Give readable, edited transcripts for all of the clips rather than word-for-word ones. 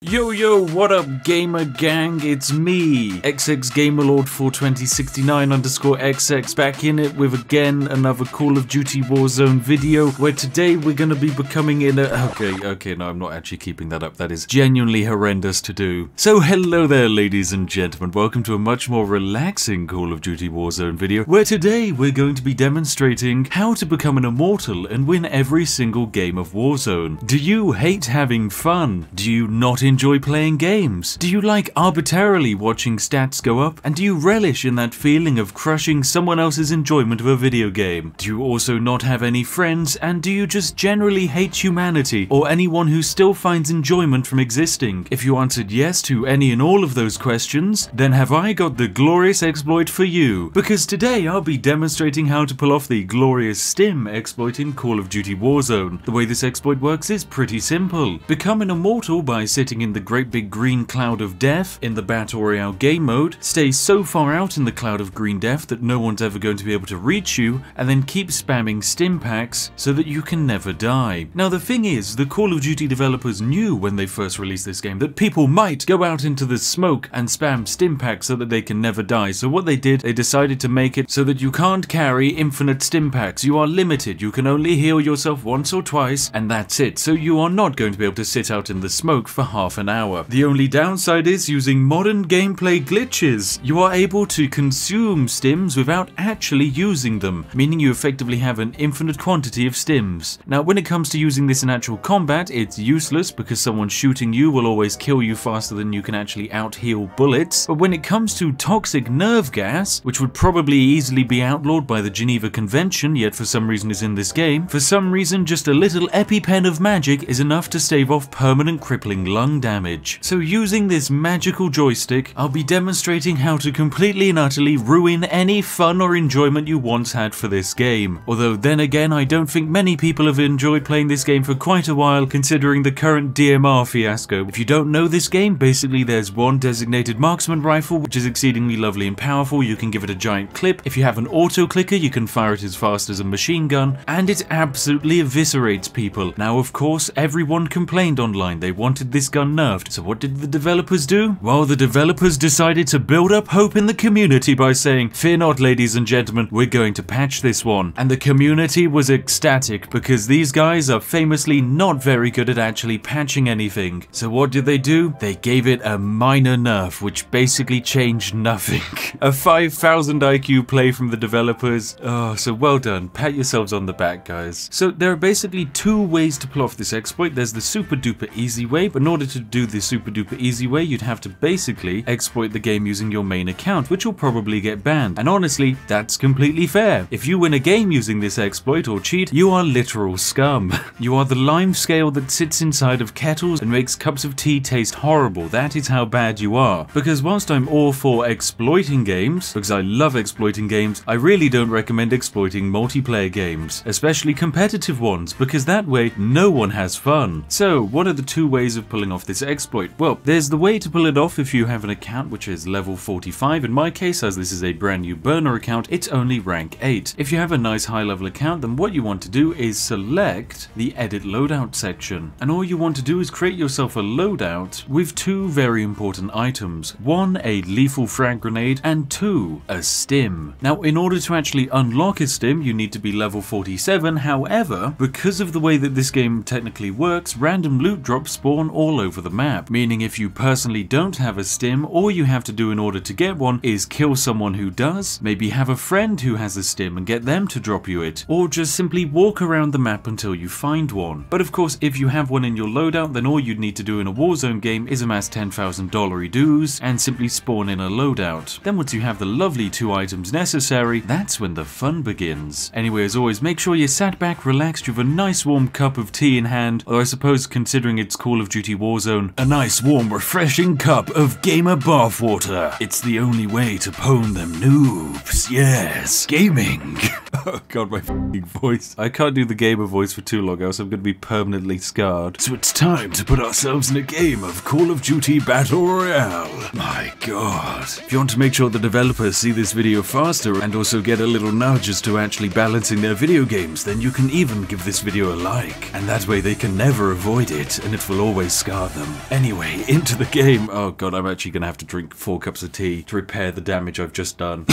Yo, what up gamer gang, it's me, XXGamerLord42069_XX, back in it with again another Call of Duty Warzone video, where today we're gonna be becoming in a... Okay, no, I'm not actually keeping that up, that is genuinely horrendous to do. So hello there ladies and gentlemen, welcome to a much more relaxing Call of Duty Warzone video, where today we're going to be demonstrating how to become an immortal and win every single game of Warzone. Do you hate having fun? Do you not enjoy playing games? Do you like arbitrarily watching stats go up? And do you relish in that feeling of crushing someone else's enjoyment of a video game? Do you also not have any friends? And do you just generally hate humanity or anyone who still finds enjoyment from existing? If you answered yes to any and all of those questions, then have I got the glorious exploit for you. Because today I'll be demonstrating how to pull off the glorious stim exploit in Call of Duty Warzone. The way this exploit works is pretty simple. Become an immortal by sitting in the great big green cloud of death in the Battle Royale game mode, stay so far out in the cloud of green death that no one's ever going to be able to reach you, and then keep spamming stim packs so that you can never die. Now the thing is, the Call of Duty developers knew when they first released this game that people might go out into the smoke and spam stim packs so that they can never die, so what they did, they decided to make it so that you can't carry infinite stim packs. You are limited, you can only heal yourself once or twice, and that's it, so you are not going to be able to sit out in the smoke for half an hour. The only downside is using modern gameplay glitches. You are able to consume stims without actually using them, meaning you effectively have an infinite quantity of stims. Now when it comes to using this in actual combat, it's useless because someone shooting you will always kill you faster than you can actually out-heal bullets. But when it comes to toxic nerve gas, which would probably easily be outlawed by the Geneva Convention, yet for some reason is in this game, for some reason just a little EpiPen of magic is enough to stave off permanent crippling lung damage. So using this magical joystick, I'll be demonstrating how to completely and utterly ruin any fun or enjoyment you once had for this game. Although then again, I don't think many people have enjoyed playing this game for quite a while, considering the current DMR fiasco. If you don't know this game, basically there's one designated marksman rifle, which is exceedingly lovely and powerful. You can give it a giant clip. If you have an auto clicker, you can fire it as fast as a machine gun, and it absolutely eviscerates people. Now of course, everyone complained online. They wanted this gun nerfed. So what did the developers do? Well, the developers decided to build up hope in the community by saying, "Fear not, ladies and gentlemen, we're going to patch this one." And the community was ecstatic because these guys are famously not very good at actually patching anything. So what did they do? They gave it a minor nerf, which basically changed nothing. A 5,000 IQ play from the developers. Oh, so well done. Pat yourselves on the back, guys. So there are basically two ways to pull off this exploit. There's the super duper easy way, but in order to do the super duper easy way, you'd have to basically exploit the game using your main account, which will probably get banned. And honestly, that's completely fair. If you win a game using this exploit or cheat, you are literal scum. You are the lime scale that sits inside of kettles and makes cups of tea taste horrible. That is how bad you are. Because whilst I'm all for exploiting games, because I love exploiting games, I really don't recommend exploiting multiplayer games, especially competitive ones, because that way no one has fun. So what are the two ways of pulling off this exploit? Well, there's the way to pull it off if you have an account which is level 45. In my case, as this is a brand new burner account, it's only rank 8. If you have a nice high level account, then what you want to do is select the edit loadout section. And all you want to do is create yourself a loadout with two very important items. One, a lethal frag grenade, and two, a stim. Now, in order to actually unlock a stim, you need to be level 47. However, because of the way that this game technically works, random loot drops spawn all over the map, meaning if you personally don't have a stim, all you have to do in order to get one is kill someone who does, maybe have a friend who has a stim and get them to drop you it, or just simply walk around the map until you find one. But of course, if you have one in your loadout, then all you'd need to do in a Warzone game is amass $10,000 dues and simply spawn in a loadout. Then once you have the lovely two items necessary, that's when the fun begins. Anyway, as always, make sure you're sat back, relaxed, you have a nice warm cup of tea in hand, or I suppose considering it's Call of Duty Warzone, a nice warm refreshing cup of gamer bathwater. It's the only way to pwn them noobs. Yes, gaming. Oh god, my f***ing voice. I can't do the gamer voice for too long, else I'm going to be permanently scarred. So it's time to put ourselves in a game of Call of Duty Battle Royale. My god. If you want to make sure the developers see this video faster and also get a little nudge as to actually balancing their video games, then you can even give this video a like. And that way they can never avoid it, and it will always scar are them. Anyway, into the game. Oh god, I'm actually gonna have to drink 4 cups of tea to repair the damage I've just done.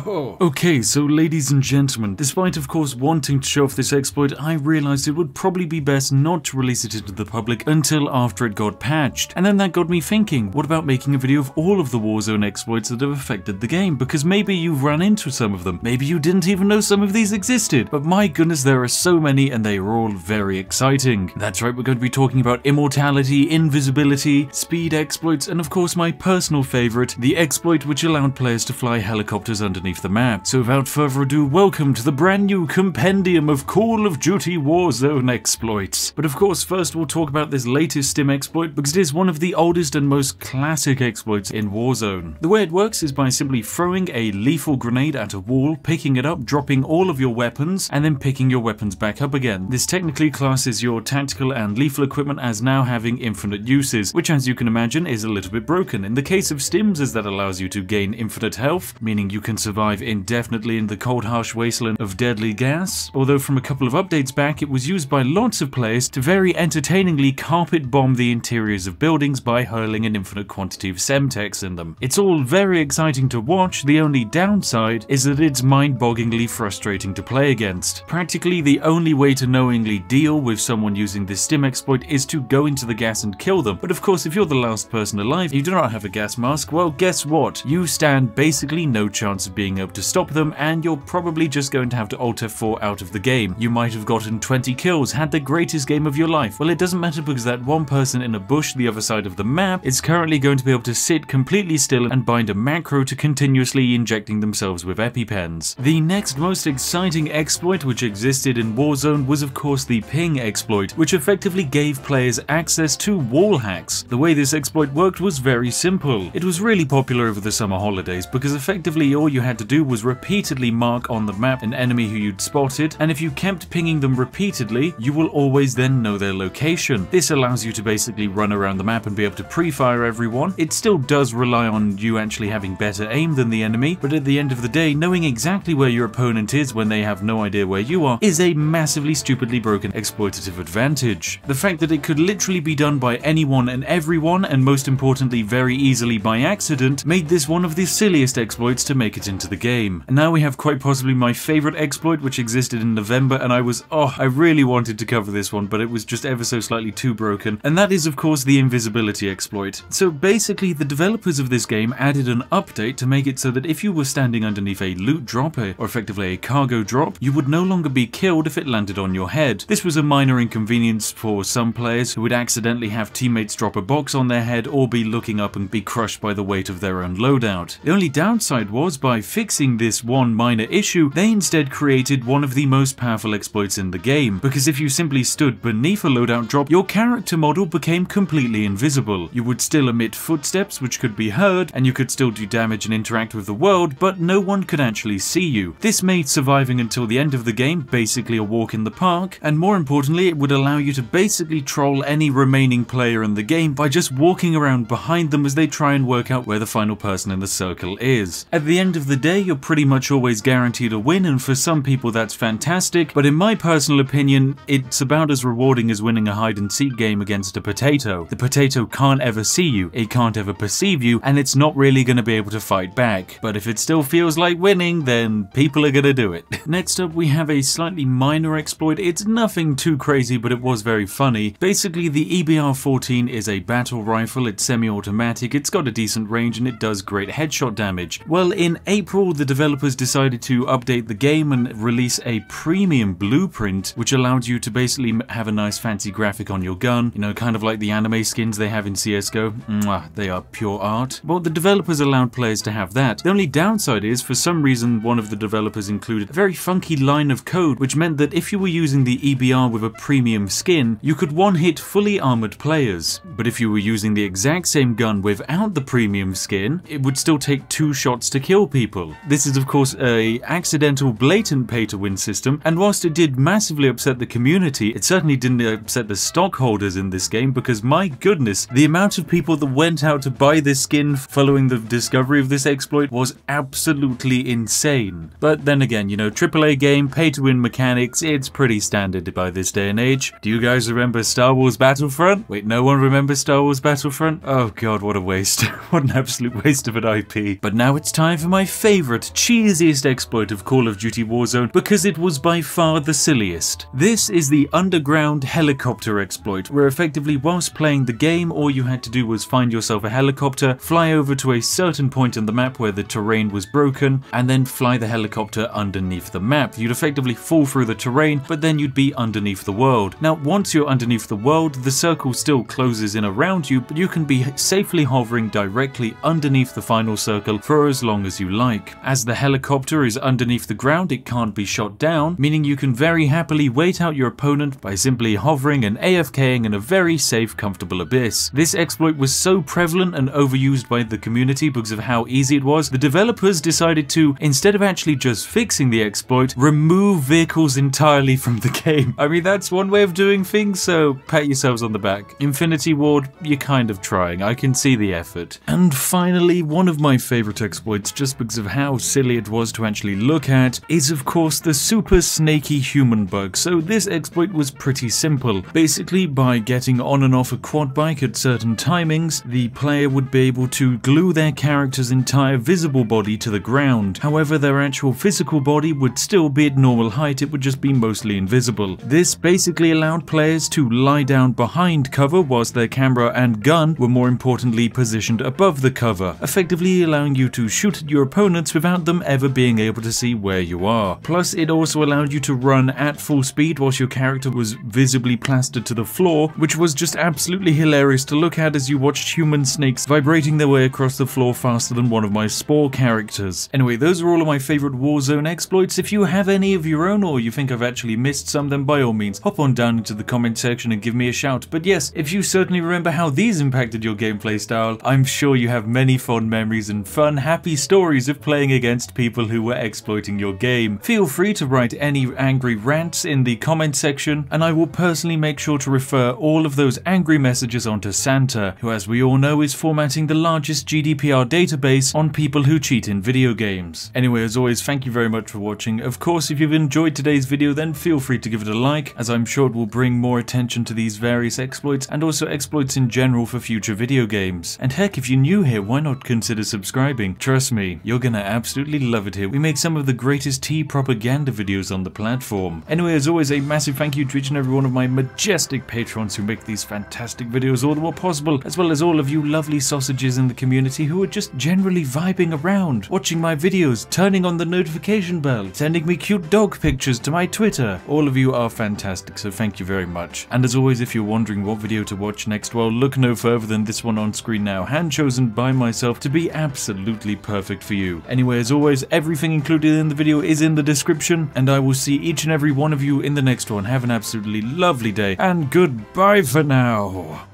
Okay, so ladies and gentlemen, despite of course wanting to show off this exploit, I realized it would probably be best not to release it into the public until after it got patched. And then that got me thinking, what about making a video of all of the Warzone exploits that have affected the game? Because maybe you've run into some of them. Maybe you didn't even know some of these existed. But my goodness, there are so many and they are all very exciting. That's right, we're going to be talking about immortality, invisibility, speed exploits, and of course my personal favorite, the exploit which allowed players to fly helicopters underneath the map. So without further ado, welcome to the brand new compendium of Call of Duty Warzone exploits. But of course, first we'll talk about this latest stim exploit because it is one of the oldest and most classic exploits in Warzone. The way it works is by simply throwing a lethal grenade at a wall, picking it up, dropping all of your weapons, and then picking your weapons back up again. This technically classes your tactical and lethal equipment as now having infinite uses, which as you can imagine is a little bit broken. In the case of stims, as that allows you to gain infinite health, meaning you can survive indefinitely in the cold harsh wasteland of deadly gas, although from a couple of updates back it was used by lots of players to very entertainingly carpet bomb the interiors of buildings by hurling an infinite quantity of semtex in them. It's all very exciting to watch, the only downside is that it's mind-bogglingly frustrating to play against. Practically the only way to knowingly deal with someone using this stim exploit is to go into the gas and kill them, but of course if you're the last person alive, you do not have a gas mask, well guess what? You stand basically no chance of being able to stop them and you're probably just going to have to Alt F4 out of the game. You might have gotten 20 kills, had the greatest game of your life. Well, it doesn't matter because that one person in a bush the other side of the map is currently going to be able to sit completely still and bind a macro to continuously injecting themselves with EpiPens. The next most exciting exploit which existed in Warzone was of course the ping exploit, which effectively gave players access to wall hacks. The way this exploit worked was very simple. It was really popular over the summer holidays because effectively all you had to do was repeatedly mark on the map an enemy who you'd spotted, and if you kept pinging them repeatedly, you will always then know their location. This allows you to basically run around the map and be able to pre-fire everyone. It still does rely on you actually having better aim than the enemy, but at the end of the day, knowing exactly where your opponent is when they have no idea where you are is a massively stupidly broken exploitative advantage. The fact that it could literally be done by anyone and everyone, and most importantly very easily by accident, made this one of the silliest exploits to make it into the game. And now we have quite possibly my favorite exploit which existed in November, and I really wanted to cover this one, but it was just ever so slightly too broken, and that is of course the invisibility exploit. So basically the developers of this game added an update to make it so that if you were standing underneath a loot drop, or effectively a cargo drop, you would no longer be killed if it landed on your head. This was a minor inconvenience for some players who would accidentally have teammates drop a box on their head or be looking up and be crushed by the weight of their own loadout. The only downside was, by fixing this one minor issue, they instead created one of the most powerful exploits in the game, because if you simply stood beneath a loadout drop, your character model became completely invisible. You would still emit footsteps which could be heard, and you could still do damage and interact with the world, but no one could actually see you. This made surviving until the end of the game basically a walk in the park, and more importantly it would allow you to basically troll any remaining player in the game by just walking around behind them as they try and work out where the final person in the circle is. At the end of the day, you're pretty much always guaranteed a win, and for some people that's fantastic, but in my personal opinion, it's about as rewarding as winning a hide and seek game against a potato. The potato can't ever see you, it can't ever perceive you, and it's not really going to be able to fight back. But if it still feels like winning, then people are going to do it. Next up, we have a slightly minor exploit. It's nothing too crazy, but it was very funny. Basically, the EBR-14 is a battle rifle, it's semi-automatic, it's got a decent range, and it does great headshot damage. Well, in April, the developers decided to update the game and release a premium blueprint, which allowed you to basically have a nice fancy graphic on your gun, you know, kind of like the anime skins they have in CSGO. Mwah, they are pure art. Well, the developers allowed players to have that. The only downside is, for some reason, one of the developers included a very funky line of code, which meant that if you were using the EBR with a premium skin, you could one-hit fully armored players. But if you were using the exact same gun without the premium skin, it would still take 2 shots to kill people. This is of course a accidental blatant pay-to-win system, and whilst it did massively upset the community, it certainly didn't upset the stockholders in this game, because my goodness, the amount of people that went out to buy this skin following the discovery of this exploit was absolutely insane. But then again, you know, AAA game, pay-to-win mechanics, it's pretty standard by this day and age. Do you guys remember Star Wars Battlefront? Wait, no one remembers Star Wars Battlefront? Oh god, what a waste. What an absolute waste of an IP. But now it's time for my favourite, cheesiest exploit of Call of Duty Warzone, because it was by far the silliest. This is the underground helicopter exploit, where effectively whilst playing the game, all you had to do was find yourself a helicopter, fly over to a certain point on the map where the terrain was broken, and then fly the helicopter underneath the map. You'd effectively fall through the terrain, but then you'd be underneath the world. Now, once you're underneath the world, the circle still closes in around you, but you can be safely hovering directly underneath the final circle for as long as you like. As the helicopter is underneath the ground, it can't be shot down, meaning you can very happily wait out your opponent by simply hovering and AFKing in a very safe, comfortable abyss. This exploit was so prevalent and overused by the community because of how easy it was, the developers decided to, instead of actually just fixing the exploit, remove vehicles entirely from the game. I mean, that's one way of doing things, so pat yourselves on the back. Infinity Ward, you're kind of trying, I can see the effort. And finally, one of my favourite exploits, just because of how silly it was to actually look at, is of course the super snaky human bug. So this exploit was pretty simple. Basically, by getting on and off a quad bike at certain timings, the player would be able to glue their character's entire visible body to the ground. However, their actual physical body would still be at normal height, it would just be mostly invisible. This basically allowed players to lie down behind cover whilst their camera and gun were more importantly positioned above the cover, effectively allowing you to shoot at your opponents without them ever being able to see where you are. Plus, it also allowed you to run at full speed whilst your character was visibly plastered to the floor, which was just absolutely hilarious to look at as you watched human snakes vibrating their way across the floor faster than one of my Spore characters. Anyway, those are all of my favourite Warzone exploits. If you have any of your own or you think I've actually missed some, then by all means hop on down into the comment section and give me a shout. But yes, if you certainly remember how these impacted your gameplay style, I'm sure you have many fond memories and fun, happy stories of playing against people who were exploiting your game. Feel free to write any angry rants in the comment section, and I will personally make sure to refer all of those angry messages onto Santa, who as we all know is formatting the largest GDPR database on people who cheat in video games. Anyway, as always, thank you very much for watching. Of course, if you've enjoyed today's video, then feel free to give it a like, as I'm sure it will bring more attention to these various exploits and also exploits in general for future video games. And heck, if you're new here, why not consider subscribing? Trust me, you're gonna absolutely love it here. We make some of the greatest tea propaganda videos on the platform. Anyway, as always, a massive thank you to each and every one of my majestic patrons who make these fantastic videos all the more possible, as well as all of you lovely sausages in the community who are just generally vibing around, watching my videos, turning on the notification bell, sending me cute dog pictures to my Twitter. All of you are fantastic, so thank you very much. And as always, if you're wondering what video to watch next, well, look no further than this one on screen now, hand-chosen by myself to be absolutely perfect for you. Anyway, as always, everything included in the video is in the description, and I will see each and every one of you in the next one. Have an absolutely lovely day, and goodbye for now.